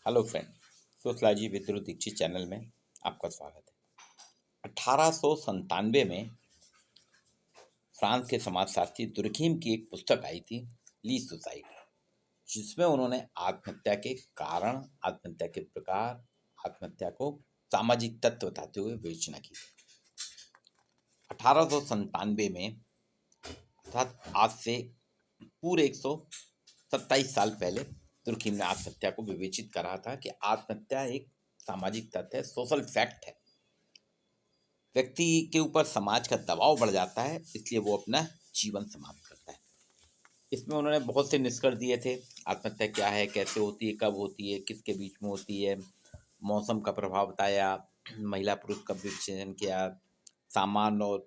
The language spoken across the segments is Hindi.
Hello friend, sociology with Dhruv Dikshit channel में आपका स्वागत है। 1897 में फ्रांस के समाजशास्त्री दुर्खीम की एक पुस्तक आई थी, ली सुसाइड, जिसमें उन्होंने आत्महत्या के कारण, आत्महत्या के प्रकार, आत्महत्या को सामाजिक तत्व बताते हुए विवेचना की। 1897 में अर्थात आज से पूरे 127 साल पहले दुर्खीम ने आत्महत्या को विवेचित करा था कि आत्महत्या एक सामाजिक तथ्य है, सोशल फैक्ट है। व्यक्ति के ऊपर समाज का दबाव बढ़ जाता है, इसलिए वो अपना जीवन समाप्त करता है। इसमें उन्होंने बहुत से निष्कर्ष दिए थे। आत्महत्या क्या है, कैसे होती है, कब होती है, किसके बीच में होती है, मौसम का प्रभाव बताया, महिला पुरुष का विवेचन किया, सामान्य और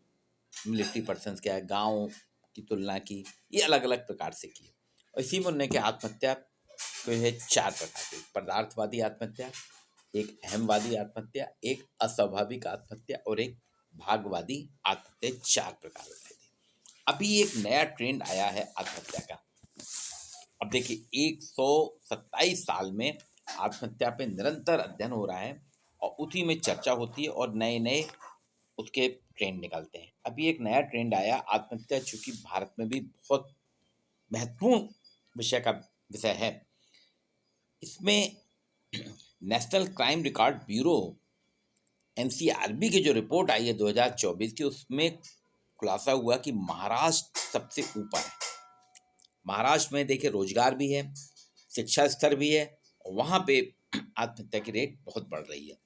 मिलिट्री पर्सन क्या है, गाँव की तुलना की, ये अलग अलग प्रकार से किए। और इसी में उन्होंने कि आत्महत्या को है 4 प्रकार की: पदार्थवादी आत्महत्या, एक अहमवादी आत्महत्या, एक अस्वाभाविक आत्महत्या और एक भागवादी आत्महत्या। 4 प्रकार बताए थे। अभी एक नया ट्रेंड आया है आत्महत्या का। अब देखिए, 127 साल में आत्महत्या पे निरंतर अध्ययन हो रहा है और उसी में चर्चा होती है और नए नए उसके ट्रेंड निकलते हैं। अभी एक नया ट्रेंड आया आत्महत्या, चूंकि भारत में भी बहुत महत्वपूर्ण विषय है। इसमें national crime record bureau NCRB की जो रिपोर्ट आई है 2024 की, उसमें खुलासा हुआ कि महाराष्ट्र सबसे ऊपर है। महाराष्ट्र में देखिए रोजगार भी है, शिक्षा स्तर भी है और वहाँ पे आत्महत्या की रेट बहुत बढ़ रही है।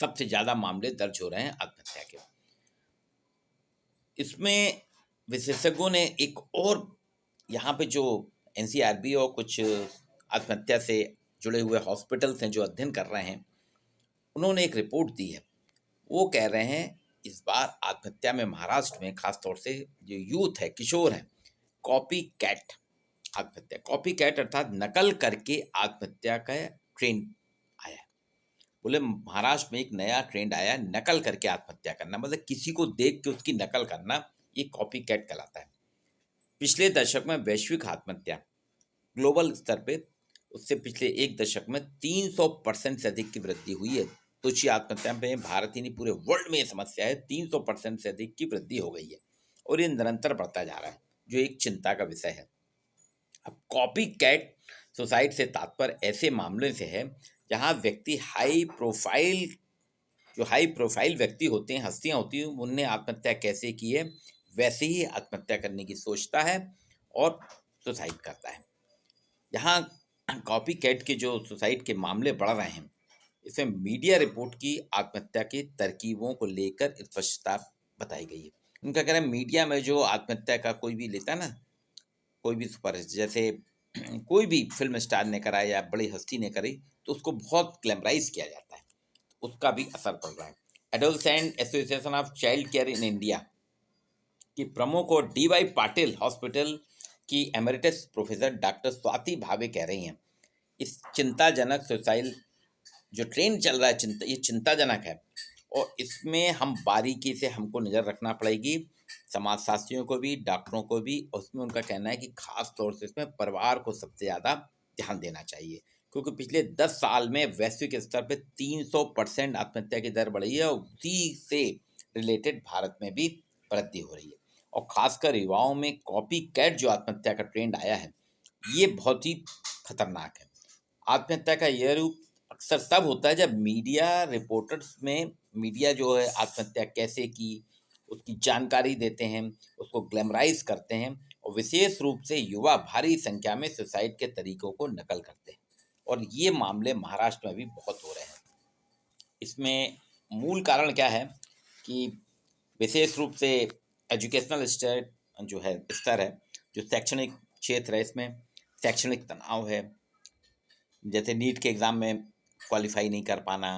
सबसे ज़्यादा मामले दर्ज हो रहे हैं आत्महत्या के। इसमें विशेषज्ञों ने एक और, यहाँ पे जो एनसीआरबी और कुछ आत्महत्या से जुड़े हुए हॉस्पिटल्स हैं जो अध्ययन कर रहे हैं, उन्होंने एक रिपोर्ट दी है। वो कह रहे हैं इस बार आत्महत्या में महाराष्ट्र में खासतौर से जो यूथ है, किशोर हैं, कॉपी कैट आत्महत्या, कॉपी कैट अर्थात नकल करके आत्महत्या का ट्रेंड आया है। बोले महाराष्ट्र में एक नया ट्रेंड आया, नकल करके आत्महत्या करना, मतलब किसी को देख के उसकी नकल करना, ये कॉपी कैट कहलाता है। पिछले दशक में वैश्विक आत्महत्या ग्लोबल स्तर पे उससे पिछले एक दशक में 300% से अधिक की वृद्धि हुई है। तुच्छ आत्महत्या में भारत ही नहीं, पूरे वर्ल्ड में ये समस्या है। 300% से अधिक की वृद्धि हो गई है और ये निरंतर बढ़ता जा रहा है, जो एक चिंता का विषय है। अब कॉपी कैट सुसाइड से तात्पर्य ऐसे मामले से है जहां व्यक्ति हाई प्रोफाइल व्यक्ति होते हैं, हस्तियां होती हैं, उनने आत्महत्या कैसे की है वैसे ही आत्महत्या करने की सोचता है और सुसाइड करता है। यहाँ कॉपी कैट के जो सुसाइड के मामले बढ़ रहे हैं, इसमें मीडिया रिपोर्ट की आत्महत्या की तरकीबों को लेकर स्पष्टता बताई गई है। उनका कहना है मीडिया में जो आत्महत्या का कोई भी लेता ना, कोई भी सुपर, जैसे कोई भी फिल्म स्टार ने करा या बड़ी हस्ती ने करी, तो उसको बहुत ग्लैमराइज किया जाता है, उसका भी असर पड़ रहा है। Adolescent association of child care in India की प्रमुख और DY पाटिल हॉस्पिटल की एमेरिटस प्रोफेसर डॉक्टर स्वाति भावे कह रही हैं, इस चिंताजनक सुसाइड जो ट्रेंड चल रहा है, ये चिंताजनक है और इसमें हम बारीकी से हमको नज़र रखना पड़ेगी, समाजशास्त्रियों को भी, डॉक्टरों को भी। और उसमें उनका कहना है कि खास तौर से इसमें परिवार को सबसे ज़्यादा ध्यान देना चाहिए, क्योंकि पिछले 10 साल में वैश्विक स्तर पे 300% आत्महत्या की दर बढ़ी है और उसी से रिलेटेड भारत में भी वृद्धि हो रही है। और खासकर युवाओं में कॉपी कैट जो आत्महत्या का ट्रेंड आया है, ये बहुत ही खतरनाक है। आत्महत्या का यह रूप अक्सर तब होता है जब मीडिया रिपोर्टर्स में मीडिया जो है आत्महत्या कैसे की उसकी जानकारी देते हैं, उसको ग्लैमराइज करते हैं और विशेष रूप से युवा भारी संख्या में सुसाइड के तरीकों को नकल करते हैं। और ये मामले महाराष्ट्र में भी बहुत हो रहे हैं। इसमें मूल कारण क्या है कि विशेष रूप से एजुकेशनल स्तर है, जो शैक्षणिक क्षेत्र है, इसमें शैक्षणिक तनाव है। जैसे नीट के एग्ज़ाम में क्वालिफाई नहीं कर पाना,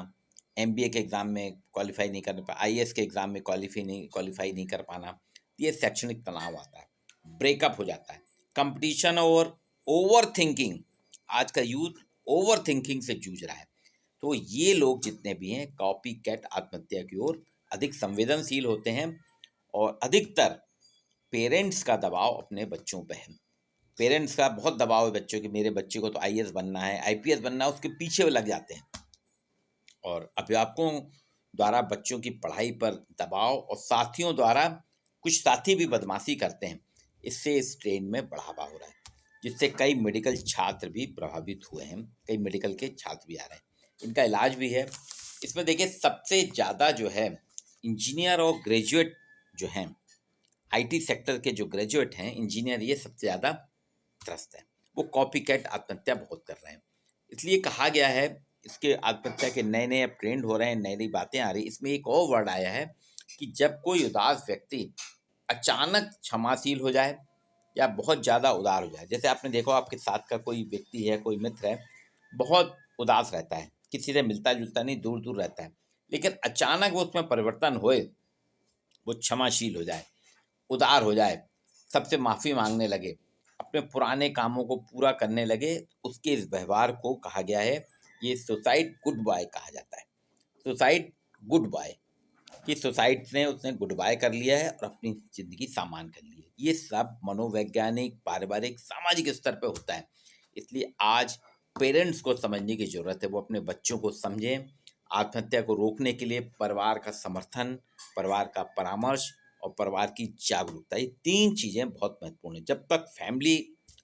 MBA के एग्ज़ाम में क्वालिफाई नहीं कर पाना, IAS के एग्ज़ाम में क्वालिफाई नहीं कर पाना, ये शैक्षणिक तनाव आता है। ब्रेकअप हो जाता है, कंपटीशन और ओवर थिंकिंग, आज का यूथ ओवर थिंकिंग से जूझ रहा है। तो ये लोग जितने भी हैं कॉपी कैट आत्महत्या की ओर अधिक संवेदनशील होते हैं और अधिकतर पेरेंट्स का दबाव अपने बच्चों पर है। पेरेंट्स का बहुत दबाव है बच्चों के, मेरे बच्चे को तो आईएएस बनना है, आईपीएस बनना है, उसके पीछे वो लग जाते हैं और अभिभावकों द्वारा बच्चों की पढ़ाई पर दबाव और साथियों द्वारा कुछ साथी भी बदमाशी करते हैं। इससे इस ट्रेंड में बढ़ावा हो रहा है, जिससे कई मेडिकल छात्र भी प्रभावित हुए हैं, कई मेडिकल के छात्र भी आ रहे हैं। इनका इलाज भी है। इसमें देखिए सबसे ज़्यादा जो है इंजीनियर और ग्रेजुएट जो हैं, आईटी सेक्टर के जो ग्रेजुएट हैं, इंजीनियर, ये सबसे ज़्यादा त्रस्त हैं। वो कॉपी कैट आत्महत्या बहुत कर रहे हैं। इसलिए कहा गया है, इसके आत्महत्या के नए नए अब ट्रेंड हो रहे हैं, नई नई बातें आ रही। इसमें एक और वर्ड आया है कि जब कोई उदास व्यक्ति अचानक क्षमाशील हो जाए या बहुत ज़्यादा उदार हो जाए। जैसे आपने देखो, आपके साथ का कोई व्यक्ति है, कोई मित्र है, बहुत उदास रहता है, किसी से मिलता जुलता नहीं, दूर दूर रहता है, लेकिन अचानक वो उसमें परिवर्तन होए, वो क्षमाशील हो जाए, उदार हो जाए, सबसे माफ़ी मांगने लगे, अपने पुराने कामों को पूरा करने लगे, उसके इस व्यवहार को कहा गया है, ये सुसाइड गुड बाय कहा जाता है। सुसाइड गुड बाय, कि सुसाइड ने उसने गुड बाय कर लिया है और अपनी ज़िंदगी सामान कर ली है। ये सब मनोवैज्ञानिक, पारिवारिक, सामाजिक स्तर पे होता है। इसलिए आज पेरेंट्स को समझने की ज़रूरत है, वो अपने बच्चों को समझें। आत्महत्या को रोकने के लिए परिवार का समर्थन, परिवार का परामर्श और परिवार की जागरूकता, ये 3 चीज़ें बहुत महत्वपूर्ण हैं। जब तक फैमिली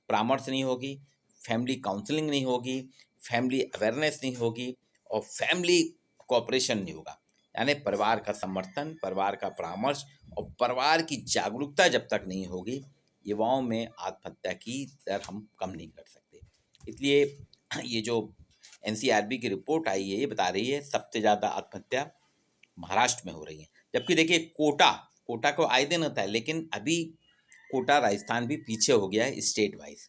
परामर्श नहीं होगी, फैमिली काउंसलिंग नहीं होगी, फैमिली अवेयरनेस नहीं होगी और फैमिली कोऑपरेशन नहीं होगा, यानी परिवार का समर्थन, परिवार का परामर्श और परिवार की जागरूकता जब तक नहीं होगी, युवाओं में आत्महत्या की दर हम कम नहीं कर सकते। इसलिए ये जो एनसीआरबी की रिपोर्ट आई है, ये बता रही है सबसे ज़्यादा आत्महत्या महाराष्ट्र में हो रही है। जबकि देखिए कोटा, कोटा को आए दिन होता है, लेकिन अभी कोटा राजस्थान भी पीछे हो गया है स्टेट वाइज।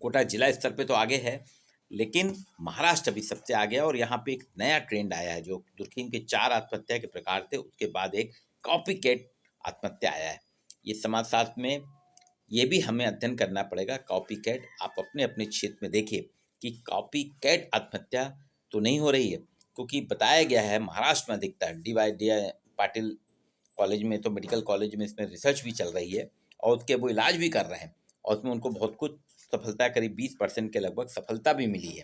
कोटा जिला स्तर पे तो आगे है, लेकिन महाराष्ट्र अभी सबसे आगे है। और यहाँ पे एक नया ट्रेंड आया है, जो दुर्खीम के 4 आत्महत्या के प्रकार थे, उसके बाद एक कॉपी कैट आत्महत्या आया है। ये समाजशास्त्र में ये भी हमें अध्ययन करना पड़ेगा। कॉपी कैट, आप अपने अपने क्षेत्र में देखिए कि कॉपी कैट आत्महत्या तो नहीं हो रही है, क्योंकि बताया गया है महाराष्ट्र में अधिकतर डी पाटिल कॉलेज में, तो मेडिकल कॉलेज में इसमें रिसर्च भी चल रही है और उसके वो इलाज भी कर रहे हैं और उसमें उनको बहुत कुछ सफलता, करीब 20% के लगभग सफलता भी मिली है।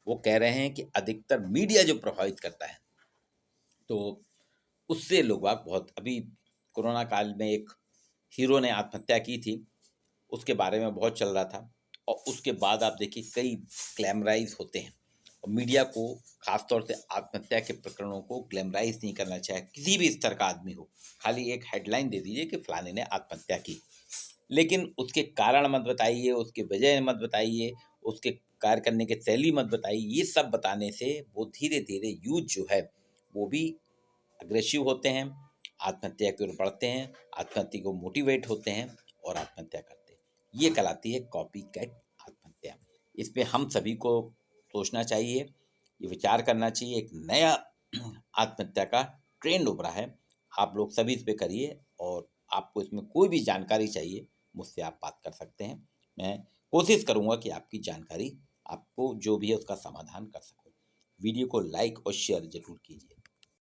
वो कह रहे हैं कि अधिकतर मीडिया जो प्रभावित करता है, तो उससे लोग बहुत, अभी कोरोना काल में एक हीरो ने आत्महत्या की थी, उसके बारे में बहुत चल रहा था और उसके बाद आप देखिए कई ग्लैमराइज होते हैं और मीडिया को खासतौर से आत्महत्या के प्रकरणों को ग्लैमराइज नहीं करना चाहिए। किसी भी स्तर का आदमी हो, खाली एक हेडलाइन दे दीजिए कि फलाने ने आत्महत्या की, लेकिन उसके कारण मत बताइए, उसके वजह मत बताइए, उसके कार्य करने की शैली मत बताइए। ये सब बताने से वो धीरे धीरे यूथ जो है वो भी अग्रेसिव होते हैं, आत्महत्या की ओर बढ़ते हैं, आत्महत्या को मोटिवेट होते हैं और आत्महत्या करते हैं। ये कहलाती है कॉपी कैट आत्महत्या। इस पे हम सभी को सोचना चाहिए, ये विचार करना चाहिए। एक नया आत्महत्या का ट्रेंड उभरा है, आप लोग सभी इस पे करिए और आपको इसमें कोई भी जानकारी चाहिए, मुझसे आप बात कर सकते हैं। मैं कोशिश करूँगा कि आपकी जानकारी, आपको जो भी है उसका समाधान कर सकूँ। वीडियो को लाइक और शेयर ज़रूर कीजिए।